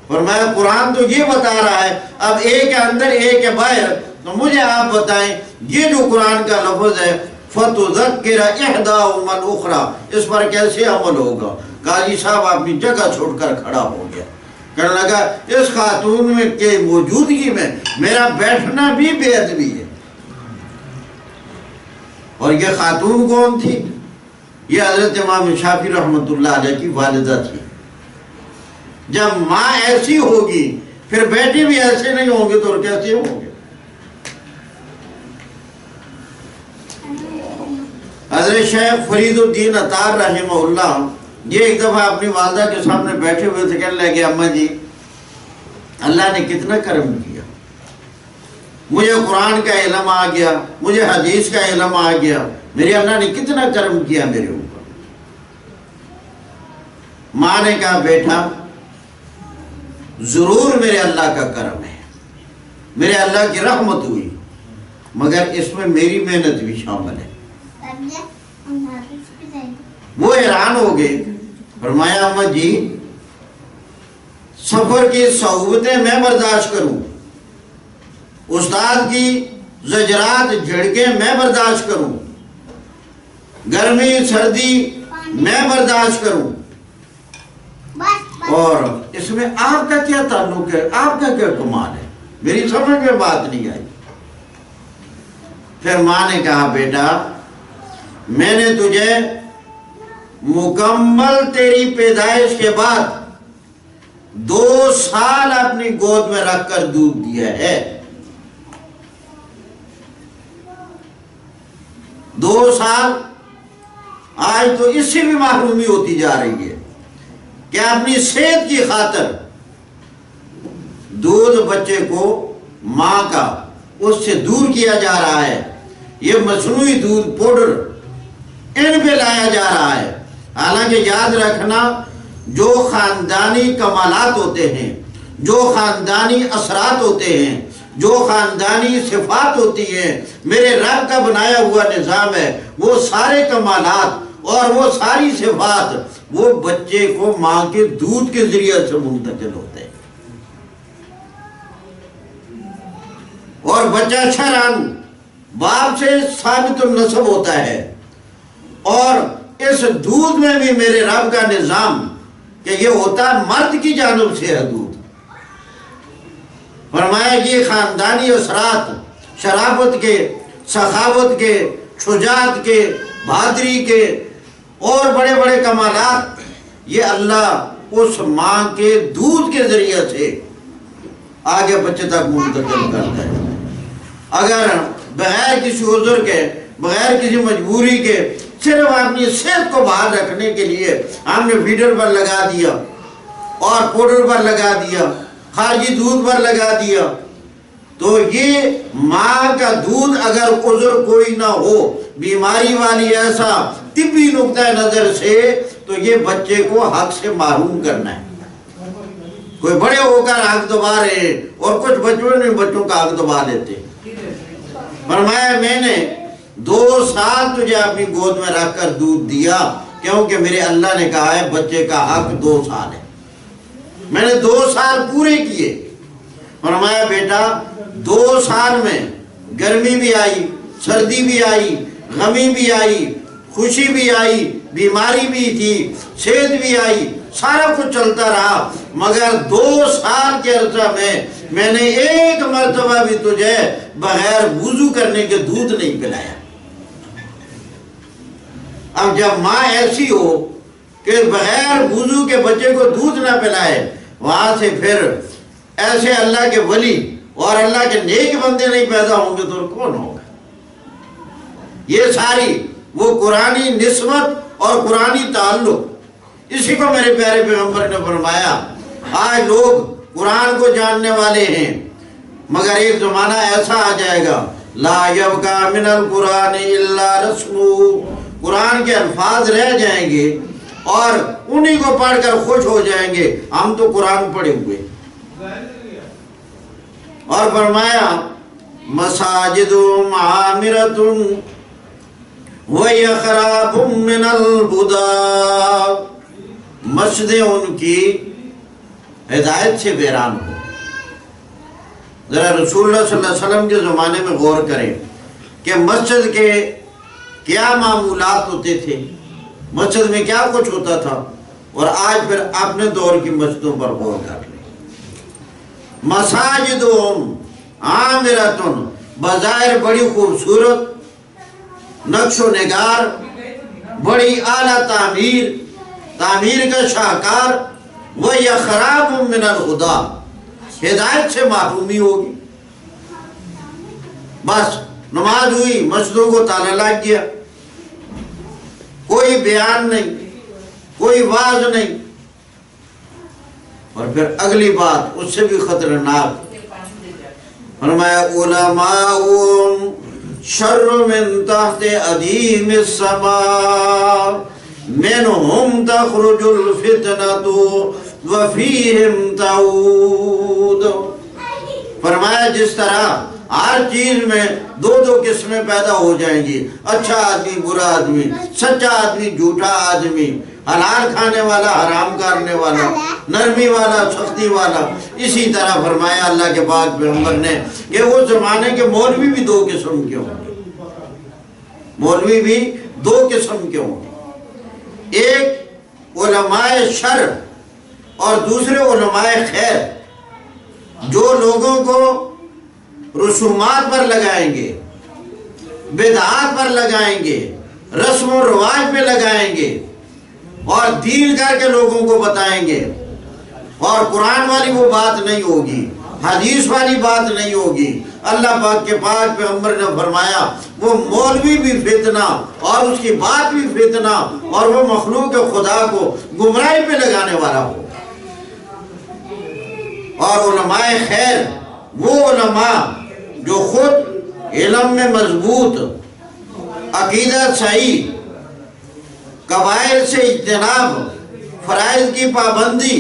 فرمایا قرآن تو یہ بتا رہا ہے، اب ایک ہے اندر ایک ہے باہر، تو مجھے آپ بتائیں یہ جو قرآن کا لفظ ہے فَتُذَكِّرَ إِحْدَاهُمَا الْأُخْرَى، اس پر کیسے عمل ہوگا؟ قاضی صاحب اپنی جگہ چھوڑ کر کھڑا ہو گیا، کہنے لگا اس خاتون میں کے موجودگی میں میرا بیٹھنا بھی بے ادبی ہے۔ اور یہ خاتون کون تھی؟ یہ حضرت امام شافعی رحمۃ اللہ علیہ کی والدہ تھی۔ جب ماں ایسی ہوگی پھر بیٹے بھی ایسے نہیں ہوں گے تو اور کیسے ہوں گے؟ حضرت شیخ فرید الدین عطار رحمہ اللہ یہ ایک دفعہ اپنی والدہ کے سامنے بیٹھے ہوئے تھے، کہنے لگے اماں جی اللہ نے کتنا کرم کیا، مجھے قرآن کا علم آ گیا، مجھے حدیث کا علم آ گیا، میرے اللہ نے کتنا کرم کیا میرے اوپر۔ ماں نے کہا بیٹا ضرور میرے اللہ کا کرم ہے، میرے اللہ کی رحمت ہوئی، مگر اس میں میری محنت بھی شامل ہے۔ وہ حیران ہو گئے، فرمایا اماں جی سفر کی صعوبتیں میں برداشت کروں، استاد کی زجرات جھڑکیں میں برداشت کروں، گرمی سردی میں برداشت کروں، اور اس میں آپ کا کیا تعلق ہے، آپ کا کیا کمال ہے؟ میری سمجھ میں بات نہیں آئی۔ پھر ماں نے کہا بیٹا میں نے تجھے مکمل تیری پیدائش کے بعد 2 سال اپنی گود میں رکھ کر دودھ دیا ہے، 2 سال۔ آج تو اس سے بھی محرومی ہوتی جا رہی ہے کہ اپنی صحت کی خاطر دودھ بچے کو ماں کا اس سے دور کیا جا رہا ہے، یہ مصنوعی دودھ پاؤڈر ان پہ لایا جا رہا ہے۔ حالانکہ یاد رکھنا جو خاندانی کمالات ہوتے ہیں، جو خاندانی اثرات ہوتے ہیں، جو خاندانی صفات ہوتی ہیں، میرے رب کا بنایا ہوا نظام ہے، وہ سارے کمالات اور وہ ساری صفات وہ بچے کو ماں کے دودھ کے ذریعے سے منتقل ہوتے ہیں، اور بچہ شرعاً باپ سے ثابت النسب ہوتا ہے۔ اور اس دودھ میں بھی میرے رب کا نظام کہ یہ ہوتا ہے مرد کی جانب سے ہے دودھ۔ فرمایا یہ خاندانی اثرات شرافت کے، سخاوت کے، شجاعت کے، بہادری کے اور بڑے بڑے کمالات یہ اللہ اس ماں کے دودھ کے ذریعے سے آگے بچے تک منتقل کرتا ہے۔ اگر بغیر کسی عذر کے، بغیر کسی مجبوری کے، صرف اپنی صحت کو باہر رکھنے کے لیے ہم نے فیڈر پر لگا دیا اور پاؤڈر پر لگا دیا، خارجی دودھ پر لگا دیا، تو یہ ماں کا دودھ اگر عذر کوئی نہ ہو، بیماری والی ایسا طبی نقطہ نظر سے، تو یہ بچے کو حق سے محروم کرنا ہے۔ کوئی بڑے ہو کر حق دبا رہے ہیں اور کچھ بچوں کا حق دبا لیتے ہیں۔ فرمایا میں نے 2 سال تجھے اپنی گود میں رکھ کر دودھ دیا، کیونکہ میرے اللہ نے کہا ہے بچے کا حق 2 سال ہے۔ میں نے 2 سال پورے کیے۔ فرمایا بیٹا 2 سال میں گرمی بھی آئی، سردی بھی آئی، غمی بھی آئی، خوشی بھی آئی، بیماری بھی تھی، صحت بھی آئی، سارا کچھ چلتا رہا، مگر 2 سال کے عرصہ میں نے ایک مرتبہ بھی تجھے بغیر وضو کرنے کے دودھ نہیں پلایا۔ اب جب ماں ایسی ہو کہ بغیر وضو کے بچے کو دودھ نہ پلائے، وہاں سے پھر ایسے اللہ کے ولی اور اللہ کے نیک بندے نہیں پیدا ہوں گے تو کون ہوگا؟ یہ ساری وہ قرآنی نسبت اور قرآنی تعلق، اسی کو میرے پیارے پیغمبر نے فرمایا۔ آج لوگ قرآن کو جاننے والے ہیں، مگر ایک زمانہ ایسا آ جائے گا لا یبقى من القرآن الا رسمه، قرآن کے الفاظ رہ جائیں گے اور انہی کو پڑھ کر خوش ہو جائیں گے، ہم تو قرآن پڑھے ہوئے۔ اور فرمایا مساجد معامرۃ وَهِيَ خَرَابٌ مِّنَ الْبُدَاءِ، مسجدیں ان کی ہدایت سے ویران ہو۔ ذرا رسول اللہ صلی اللہ علیہ وسلم کے زمانے میں غور کریں کہ مسجد کے کیا معمولات ہوتے تھے، مسجد میں کیا کچھ ہوتا تھا، اور آج پھر اپنے دور کی مسجدوں پر غور کر لیں۔ مساجدہم عامرۃ، بظاہر بڑی خوبصورت، نقش و نگار، بڑی اعلیٰ تعمیر کا شاہکار، وَهِيَ خَرَابٌ مِّنَ الْهُدَىٰ، ہدایت سے محرومی ہوگی۔ بس نماز ہوئی، مسجدوں کو تالا لگ گیا، کوئی بیان نہیں، کوئی واعظ نہیں۔ اور پھر اگلی بات اس سے بھی خطرناک، فرمایا علماء شر من تحت ادیم السماء منہم تخرج الفتنۃ وفیہم تعود۔ فرمایا جس طرح ہر چیز میں 2 قسمیں پیدا ہو جائیں گی، اچھا آدمی، برا آدمی، سچا آدمی، جھوٹا آدمی، حلال کھانے والا، حرام کرنے والا، نرمی والا، سختی والا۔ اسی طرح فرمایا اللہ کے پاک پیغمبر نے کہ وہ زمانے کے مولوی بھی 2 قسم کے ہوں گے، مولوی بھی 2 قسم کے ہوں گے، ایک علماء شر اور دوسرے علماء خیر، جو لوگوں کو رسومات پر لگائیں گے، بدعات پر لگائیں گے، رسم و رواج پہ لگائیں گے اور دین کر کے لوگوں کو بتائیں گے، اور قرآن والی وہ بات نہیں ہوگی، حدیث والی بات نہیں ہوگی۔ اللہ پاک کے پاک پیغمبر نے فرمایا وہ مولوی بھی فتنہ اور اس کی بات بھی فتنہ اور وہ مخلوق خدا کو گمراہی پہ لگانے والا ہو۔ اور علماء خیر وہ علماء جو خود علم میں مضبوط، عقیدہ صحیح، قبائل سے اجتناب، فرائض کی پابندی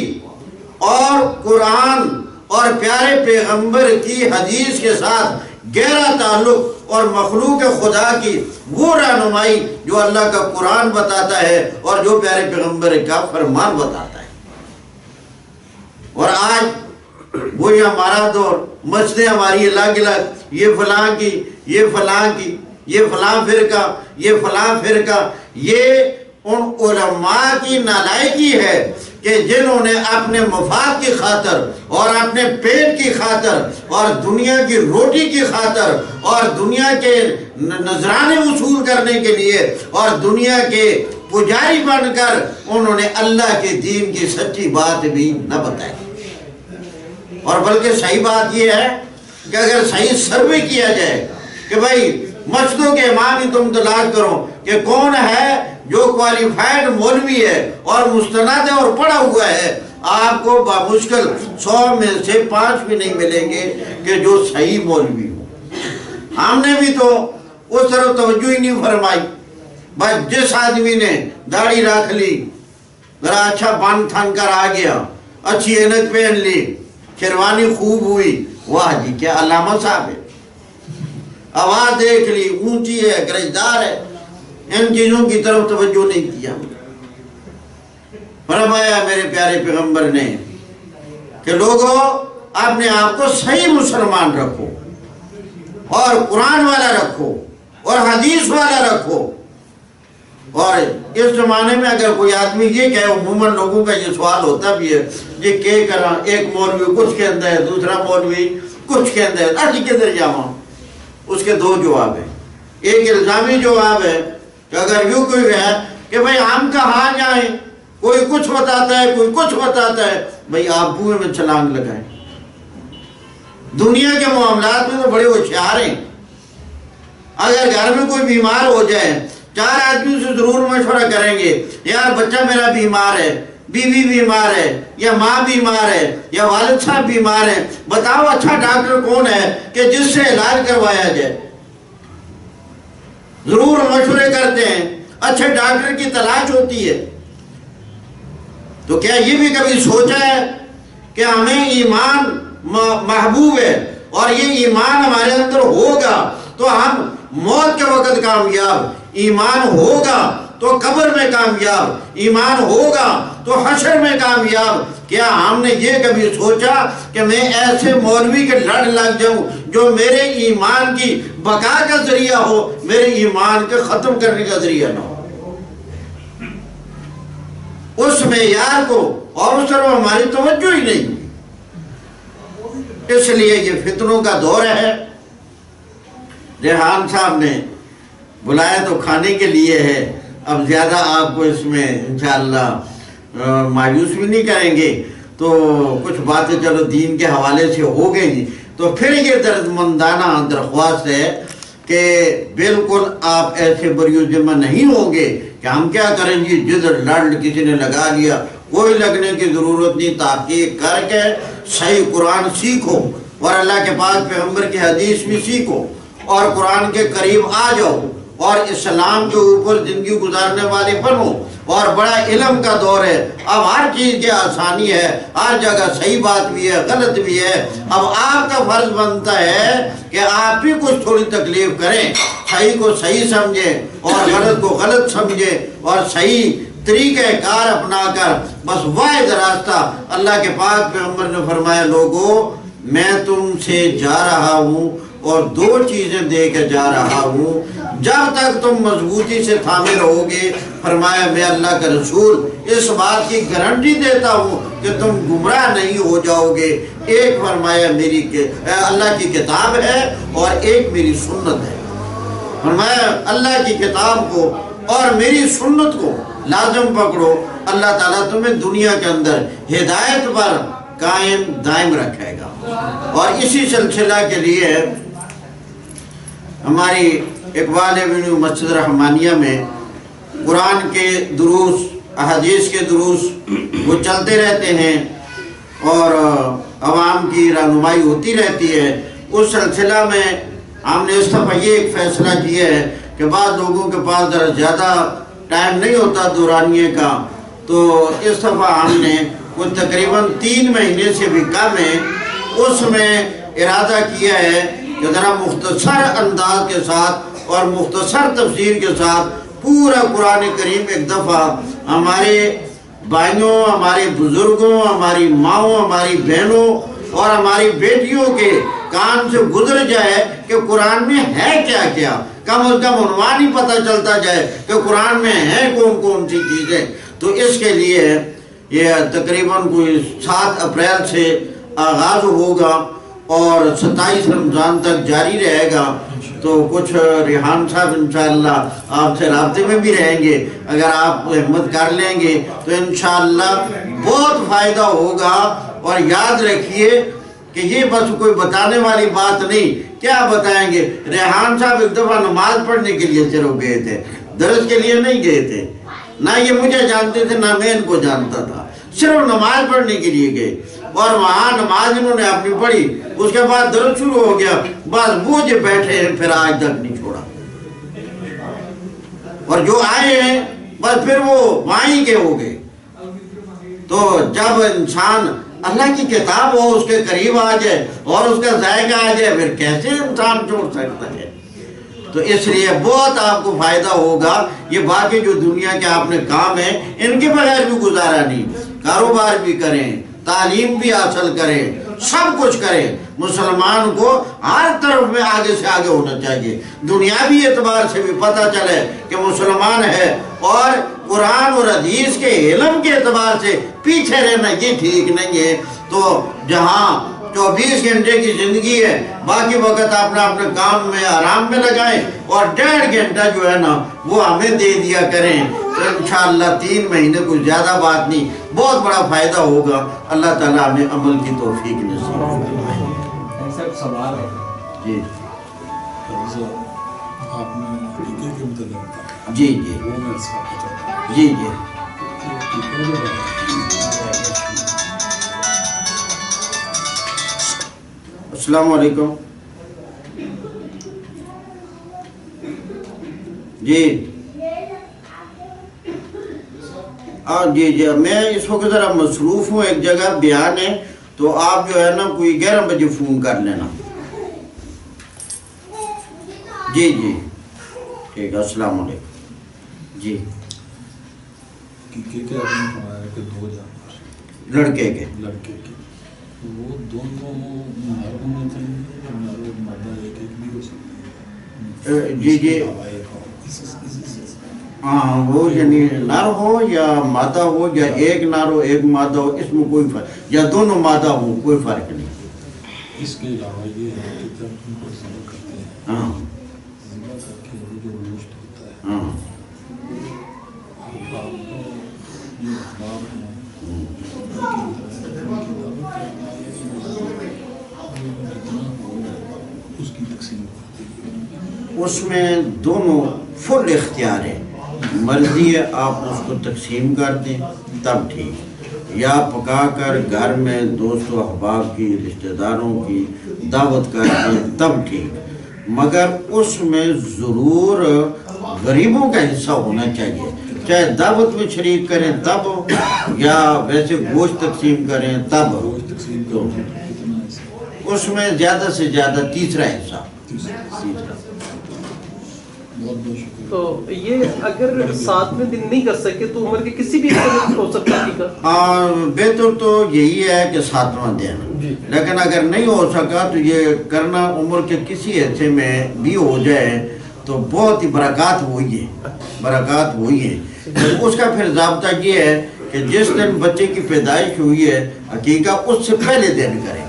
اور قرآن اور پیارے پیغمبر کی حدیث کے ساتھ گہرا تعلق اور مخلوق خدا کی وہ رہنمائی جو اللہ کا قرآن بتاتا ہے اور جو پیارے پیغمبر کا فرمان بتاتا ہے۔ اور آج وہی ہمارا دور، مسجدیں ہماری الگ الگ، یہ فلاں کی، یہ فلاں کی، یہ فلاں فرقہ، یہ فلاں فرقہ، یہ ان علماء کی نالائکی ہے کہ جنہوں نے اپنے مفاد کی خاطر اور اپنے پیٹ کی خاطر اور دنیا کی روٹی کی خاطر اور دنیا کے نذرانے وصول کرنے کے لیے اور دنیا کے پجاری بن کر انہوں نے اللہ کے دین کی سچی بات بھی نہ بتائی۔ اور بلکہ صحیح بات یہ ہے کہ اگر صحیح سروے کیا جائے کہ بھائی مسجدوں کے امام ہی تم تلاش کرو کہ کون ہے جو کوالیفائڈ مولوی ہے اور مستند ہے اور پڑھا ہوا ہے، آپ کو بامشکل 100 میں سے 5 بھی نہیں ملیں گے کہ جو صحیح مولوی ہو۔ ہم نے بھی تو اس طرف توجہ ہی نہیں فرمائی۔ بس جس آدمی نے داڑھی رکھ لی، ذرا اچھا بن تھن کر آ گیا، اچھی اینک پہن لی، شیروانی خوب ہوئی، واہ جی کیا علامہ صاحب ہے، آواز دیکھ لی، اونچی ہے، گرجدار ہے، ان چیزوں کی طرف توجہ نہیں کیا۔ فرمایا میرے پیارے پیغمبر نے کہ لوگوں اپنے آپ کو صحیح مسلمان رکھو اور قرآن والا رکھو اور حدیث والا رکھو۔ اور اس زمانے میں اگر کوئی آدمی یہ کہے، عموماً لوگوں کا یہ سوال ہوتا بھی ہے، یہ کہ کرا ایک مولوی کچھ کہ اندر ہے، دوسرا مولوی کچھ کہ اندر ہے، آجی کدھر جاؤں؟ اس کے 2 جواب ہیں۔ ایک الزامی جواب ہے کہ اگر یوں کوئی ہے کہ بھئی ہم کہاں جائیں، کوئی کچھ بتاتا ہے، کوئی کچھ بتاتا ہے، بھئی آپ کنویں میں چھلانگ لگائیں۔ دنیا کے معاملات میں تو بڑے ہوشیار ہیں۔ اگر گھر میں کوئی بیمار ہو جائے، 4 آدمیوں سے ضرور مشورہ کریں گے، یار بچہ میرا بیمار ہے، بیوی بیمار ہے، یا ماں بیمار ہے، یا والد صاحب بیمار ہے، بتاؤ اچھا ڈاکٹر کون ہے کہ جس سے علاج کروایا جائے۔ ضرور مشورے کرتے ہیں، اچھے ڈاکٹر کی تلاش ہوتی ہے۔ تو کیا یہ بھی کبھی سوچا ہے کہ ہمیں ایمان محبوب ہے اور یہ ایمان ہمارے اندر ہوگا تو ہم موت کے وقت کامیاب، ایمان ہوگا تو قبر میں کامیاب، ایمان ہوگا تو حشر میں کامیاب۔ کیا ہم نے یہ کبھی سوچا کہ میں ایسے مولوی کے لڑ لگ جاؤں جو میرے ایمان کی بقا کا ذریعہ ہو، میرے ایمان کے ختم کرنے کا ذریعہ نہ ہو؟ اس معیار کو اور اس طرح ہماری توجہ ہی نہیں۔ اس لیے یہ فتنوں کا دور ہے۔ ریحان صاحب نے بلایا تو کھانے کے لیے ہے، اب زیادہ آپ کو اس میں انشاءاللہ مایوس بھی نہیں کریں گے، تو کچھ باتیں چلو دین کے حوالے سے ہو گئی، تو پھر یہ دردمندانہ درخواست ہے کہ بالکل آپ ایسے بریو ذمہ نہیں ہوں گے کہ ہم کیا کریں جی، جدھر لڑ کسی نے لگا لیا، کوئی لگنے کی ضرورت نہیں۔ تحقیق کر کے صحیح قرآن سیکھو اور اللہ کے پاک پیغمبر کی حدیث بھی سیکھو اور قرآن کے قریب آ جاؤ اور اسلام کے اوپر زندگی گزارنے والے بنو۔ اور بڑا علم کا دور ہے، اب ہر چیز کی آسانی ہے، ہر جگہ صحیح بات بھی ہے، غلط بھی ہے۔ اب آپ کا فرض بنتا ہے کہ آپ بھی کچھ تھوڑی تکلیف کریں، صحیح کو صحیح سمجھیں اور غلط کو غلط سمجھیں اور صحیح طریقہ کار اپنا کر بس واحد راستہ۔ اللہ کے پاک پیغمبر نے فرمایا لوگوں میں تم سے جا رہا ہوں اور 2 چیزیں دے کے جا رہا ہوں، جب تک تم مضبوطی سے تھامے رہوگے، فرمایا میں اللہ کا رسول اس بات کی گارنٹی دیتا ہوں کہ تم گمراہ نہیں ہو جاؤ گے۔ ایک فرمایا اللہ کی کتاب ہے اور ایک میری سنت ہے۔ فرمایا اللہ کی کتاب کو اور میری سنت کو لازم پکڑو، اللہ تعالیٰ تمہیں دنیا کے اندر ہدایت پر قائم دائم رکھے گا۔ اور اسی سلسلہ کے لیے ہماری اقبال ایونیو مسجد رحمانیہ میں قرآن کے دروس، احادیث کے دروس وہ چلتے رہتے ہیں اور عوام کی رہنمائی ہوتی رہتی ہے۔ اس سلسلہ میں ہم نے اس دفعہ یہ ایک فیصلہ کیا ہے کہ بعض لوگوں کے پاس ذرا زیادہ ٹائم نہیں ہوتا دورانیے کا، تو اس دفعہ ہم نے وہ تقریباً 3 مہینے سے بھی کم ہے، اس میں ارادہ کیا ہے کہ ذرا مختصر انداز کے ساتھ اور مختصر تفسیر کے ساتھ پورا قرآن کریم ایک دفعہ ہمارے بھائیوں، ہمارے بزرگوں، ہماری ماؤں، ہماری بہنوں اور ہماری بیٹیوں کے کان سے گزر جائے کہ قرآن میں ہے کیا کیا، کم از کم عنوان ہی پتہ چلتا جائے کہ قرآن میں ہے کون کون سی چیزیں۔ تو اس کے لیے یہ تقریباً کوئی 7 اپریل سے آغاز ہوگا اور 27 رمضان تک جاری رہے گا۔ تو کچھ ریحان صاحب انشاءاللہ آپ سے رابطے میں بھی رہیں گے، اگر آپ ہمت کر لیں گے تو انشاءاللہ بہت فائدہ ہوگا۔ اور یاد رکھیے کہ یہ بس کوئی بتانے والی بات نہیں، کیا بتائیں گے؟ ریحان صاحب ایک دفعہ نماز پڑھنے کے لیے صرف گئے تھے، درس کے لیے نہیں گئے تھے، نہ یہ مجھے جانتے تھے نہ میں ان کو جانتا تھا، صرف نماز پڑھنے کے لیے گئے اور وہاں نماز انہوں نے اپنی پڑھی، اس کے بعد درس شروع ہو گیا، بس وہ جو بیٹھے ہیں پھر آج تک نہیں چھوڑا، اور جو آئے ہیں بس پھر وہ وہیں کے ہو گئے۔ تو جب انسان اللہ کی کتاب ہو اس کے قریب آ جائے اور اس کا ذائقہ آ جائے پھر کیسے انسان چھوڑ سکتا ہے؟ تو اس لیے بہت آپ کو فائدہ ہوگا۔ یہ باقی جو دنیا کے آپ نے کام ہیں ان کے بغیر بھی گزارا نہیں، کاروبار بھی کریں، تعلیم بھی حاصل کریں، سب کچھ کریں، مسلمان کو ہر طرف میں آگے سے آگے ہونا چاہیے، دنیاوی اعتبار سے بھی پتہ چلے کہ مسلمان ہے، اور قرآن اور حدیث کے علم کے اعتبار سے پیچھے رہنا یہ ٹھیک نہیں ہے۔ تو جہاں 24 گھنٹے کی زندگی ہے، باقی وقت اپنا اپنے کام میں آرام میں لگائیں اور 1.5 گھنٹہ جو ہے نا وہ ہمیں دے دیا کریں، تو انشاءاللہ 3 مہینے کوئی زیادہ بات نہیں، بہت بڑا فائدہ ہوگا۔ اللہ تعالیٰ ہمیں عمل کی توفیق نصیب فرمائے۔ ایسا سوال ہے جی آپ نے عقیقے کے متعلق جی جی وہ میں اس کا پوچھا جی جی السلام علیکم جی جی جی میں اس وقت ذرا مصروف ہوں، ایک جگہ بیان ہے، تو آپ جو ہے نا کوئی 11 بجے فون کر لینا۔ جی جی ٹھیک ہے، السلام علیکم۔ جی عقیقے کے آپ نے فرمایا کہ 2 جانور لڑکے کے کی وہ دونوں نر ہونے چاہیے یا نر اور مادہ ایک بھی ہو سکتے ہیں؟ جی جی ہاں، وہ یعنی نر ہو یا مادہ ہو یا ایک نر ہو ایک مادہ ہو، اس میں کوئی فرق، یا دونوں مادہ ہو کوئی فرق نہیں۔ اس کے علاوہ یہ ہے کہ جب ان کو ذبح کرتے ہیں، ہاں ذبح کر کے وہ جو گوشت ہوتا ہے، ہاں آپ کو یہ اخبار ہیں اس کی تقسیم اس میں دونوں فل اختیار ہے، مرضی ہے آپ اس کو تقسیم کر دیں تب ٹھیک، یا پکا کر گھر میں دوست و احباب کی رشتہ داروں کی دعوت کر دیں تب ٹھیک، مگر اس میں ضرور غریبوں کا حصہ ہونا چاہیے، چاہے دعوت میں شریک کریں تب یا ویسے گوشت تقسیم کریں تب، تو اس میں زیادہ سے زیادہ تیسرا حصہ۔ تو یہ اگر 7ویں دن نہیں کر سکے تو عمر کے کسی بھی حصے میں ہو سکتا ہے؟ بہتر تو یہی ہے کہ 7واں دن، لیکن اگر نہیں ہو سکا تو یہ کرنا عمر کے کسی حصے میں بھی ہو جائے تو بہت ہی برکات وہی ہے، برکات وہی ہے۔ اس کا پھر ضابطہ یہ ہے کہ جس دن بچے کی پیدائش ہوئی ہے عقیقہ اس سے پہلے دن کریں۔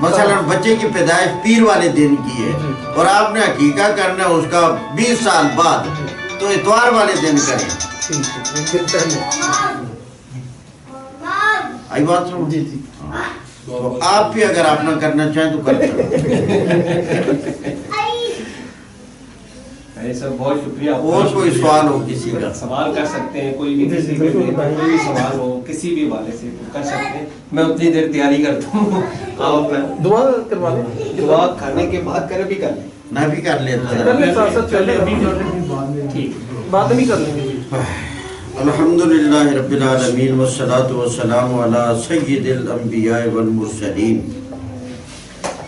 مثلا بچے کی پیدائش پیر والے دن کی ہے اور آپ نے عقیقہ کرنا ہے اس کا 20 سال بعد، تو اتوار والے دن کریں۔ آئی بات سمجھ؟ جی جی تو آپ بھی اگر آپ نہ کرنا چاہیں تو کر سر بہت شکریہ۔ اور کوئی سوال ہو کسی کا؟ سوال کر سکتے ہیں، کوئی بھی کسی بھی کوئی بھی سوال ہو کسی بھی والے سے کر سکتے ہیں۔ میں اتنی دیر تیاری کرتا ہوں، آپ اپنا دعا کروا لیں، دعا کھانے کے بعد کرے بھی کر لیں، نہ بھی کر لیتے کر ہیں۔ لیں، ساتھ ساتھ کر لیں، ٹھیک۔ بعد میں کر لیں گے۔ الحمدللہ رب العالمین والصلاة والسلام علی سید الانبیاء والمرسلین،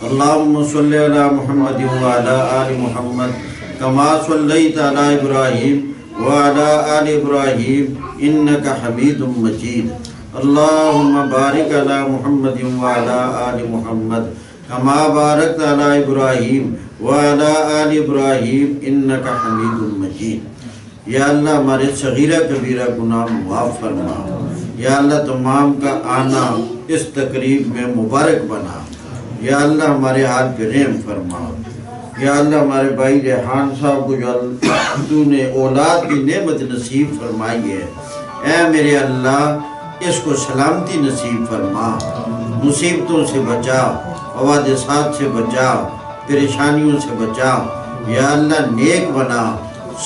اللہم صلی علی محمد وعلی آل محمد کما صلیت علی ابراہیم وعلی آل ابراہیم انکا حمید مجید، اللہم بارک علی محمد وعلی آل محمد کما بارکت علی ابراہیم وعلی آل ابراہیم انکا حمید مجید۔ یا اللہ ہمارے صغیرہ کبیرہ گناہ معاف فرما، یا اللہ تمام کا آنا اس تقریب میں مبارک بنا، یا اللہ ہمارے حال پہ رحم فرما، یا اللہ ہمارے بھائی ریحان صاحب کو جو تو نے اولاد کی نعمت نصیب فرمائی ہے، اے میرے اللہ اس کو سلامتی نصیب فرما، مصیبتوں سے بچا، حوادثات سے بچا، پریشانیوں سے بچا، یا اللہ نیک بنا،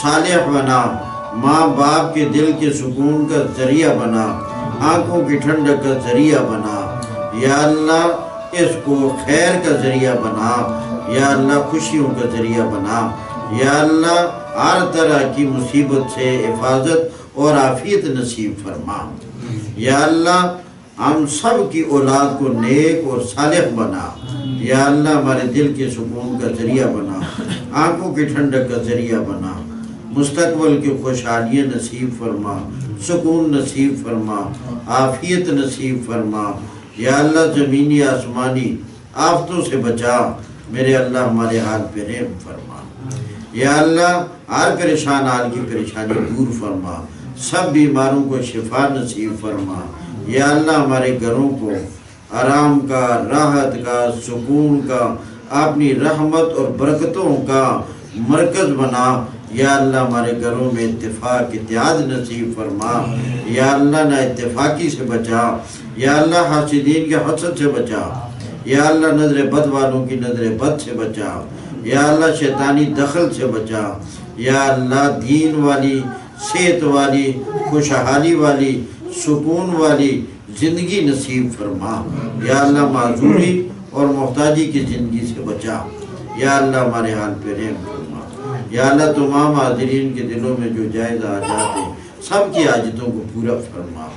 صالح بنا، ماں باپ کے دل کے سکون کا ذریعہ بنا، آنکھوں کی ٹھنڈک کا ذریعہ بنا، یا اللہ اس کو خیر کا ذریعہ بنا، یا اللہ خوشیوں کا ذریعہ بنا، یا اللہ ہر طرح کی مصیبت سے حفاظت اور عافیت نصیب فرما، یا اللہ ہم سب کی اولاد کو نیک اور صالح بنا، یا اللہ ہمارے دل کے سکون کا ذریعہ بنا، آنکھوں کی ٹھنڈک کا ذریعہ بنا، مستقبل کی خوشحالیاں نصیب فرما، سکون نصیب فرما، عافیت نصیب فرما، یا اللہ زمینی آسمانی آفتوں سے بچا، میرے اللہ ہمارے حال پہ رحم فرما، یا اللہ ہر پریشان حال کی پریشانی دور فرما، سب بیماروں کو شفا نصیب فرما، یا اللہ ہمارے گھروں کو آرام کا، راحت کا، سکون کا، اپنی رحمت اور برکتوں کا مرکز بنا، یا اللہ ہمارے گھروں میں اتفاق اتحاد نصیب فرما، یا اللہ نہ اتفاقی سے بچا، یا اللہ حاسدین کے حسد سے بچا، یا اللہ نظر بد والوں کی نظر بد سے بچا، یا اللہ شیطانی دخل سے بچا، یا اللہ دین والی، صحت والی، خوشحالی والی، سکون والی زندگی نصیب فرما، یا اللہ معذوری اور محتاجی کی زندگی سے بچا، یا اللہ ہمارے حال پہ رحم فرما، یا اللہ تمام حاضرین کے دلوں میں جو جائز حاجات ہیں سب کی حاجتوں کو پورا فرما،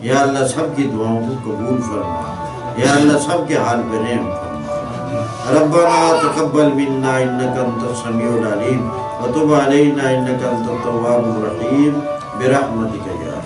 یا اللہ سب کی دعاؤں کو قبول فرما، یا اللہ سب کے حال پہ رحم فرما۔ ربنا تقبل منا انک انت السمیع العلیم وتب علینا انک انت التواب الرحیم برحمتک یا